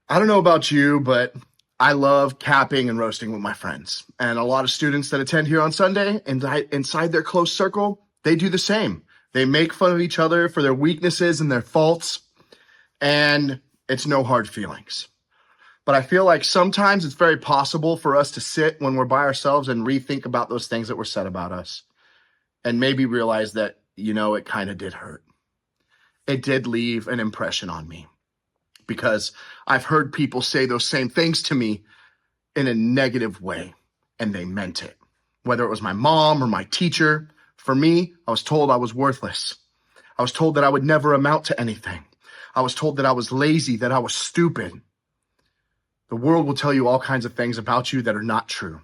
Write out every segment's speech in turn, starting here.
I don't know about you, but I love capping and roasting with my friends. And a lot of students that attend here on Sunday and inside their close circle, they do the same. They make fun of each other for their weaknesses and their faults, and it's no hard feelings. But I feel like sometimes it's very possible for us to sit when we're by ourselves and rethink about those things that were said about us and maybe realize that, it kind of did hurt. It did leave an impression on me because I've heard people say those same things to me in a negative way, and they meant it. Whether it was my mom or my teacher, for me, I was told I was worthless. I was told that I would never amount to anything. I was told that I was lazy, that I was stupid. The world will tell you all kinds of things about you that are not true.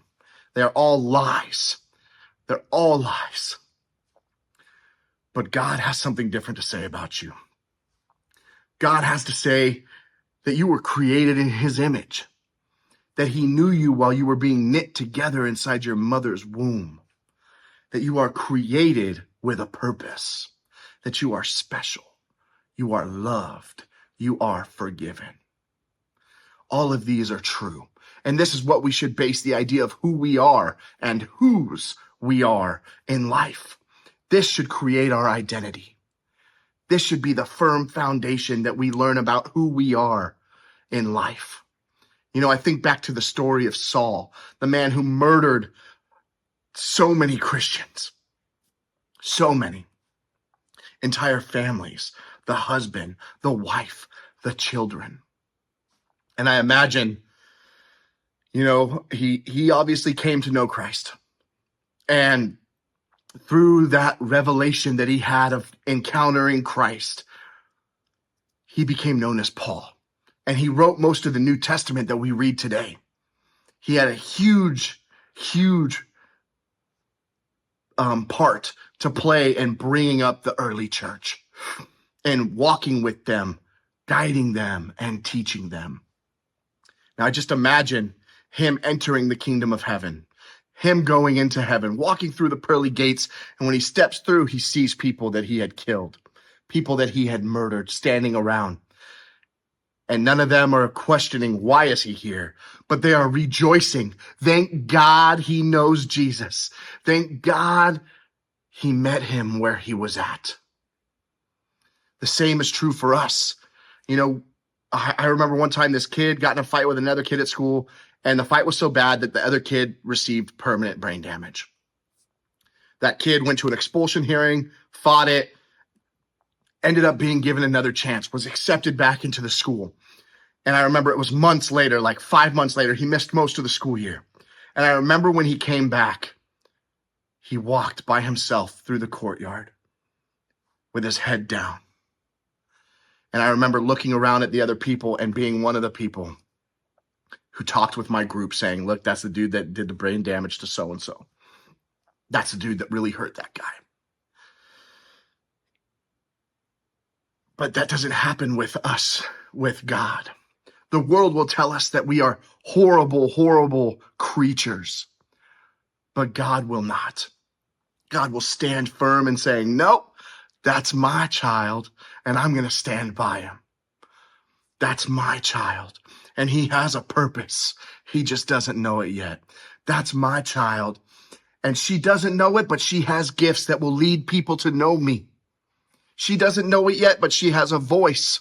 They are all lies. They're all lies. But God has something different to say about you. God has to say that you were created in his image, that he knew you while you were being knit together inside your mother's womb, that you are created with a purpose, that you are special, you are loved, you are forgiven. All of these are true. And this is what we should base the idea of who we are and whose we are in life. This should create our identity. This should be the firm foundation that we learn about who we are in life. I think back to the story of Saul, the man who murdered so many Christians, so many entire families, the husband, the wife, the children. And I imagine, he obviously came to know Christ. And through that revelation that he had of encountering Christ, he became known as Paul. And he wrote most of the New Testament that we read today. He had a huge part to play in bringing up the early church and walking with them, guiding them, and teaching them. Now, I just imagine him entering the kingdom of heaven, him going into heaven, walking through the pearly gates, and when he steps through, he sees people that he had killed, people that he had murdered, standing around. And none of them are questioning, why is he here? But they are rejoicing. Thank God he knows Jesus. Thank God he met him where he was at. The same is true for us. I remember one time this kid got in a fight with another kid at school, and the fight was so bad that the other kid received permanent brain damage. That kid went to an expulsion hearing, fought it, ended up being given another chance, was accepted back into the school. And I remember it was months later, like 5 months later, he missed most of the school year. And I remember when he came back, he walked by himself through the courtyard with his head down. And I remember looking around at the other people and being one of the people who talked with my group saying, look, that's the dude that did the brain damage to so-and-so. That's the dude that really hurt that guy. But that doesn't happen with us, with God. The world will tell us that we are horrible, horrible creatures. But God will not. God will stand firm in saying, nope, that's my child, and I'm going to stand by him. That's my child, and he has a purpose. He just doesn't know it yet. That's my child, and she doesn't know it, but she has gifts that will lead people to know me. She doesn't know it yet, but she has a voice.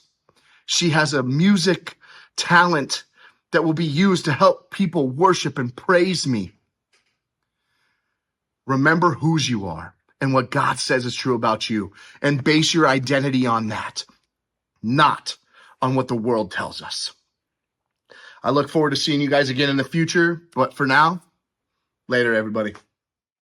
She has a music talent that will be used to help people worship and praise me. Remember whose you are and what God says is true about you, and base your identity on that, not on what the world tells us. I look forward to seeing you guys again in the future, but for now, later, everybody.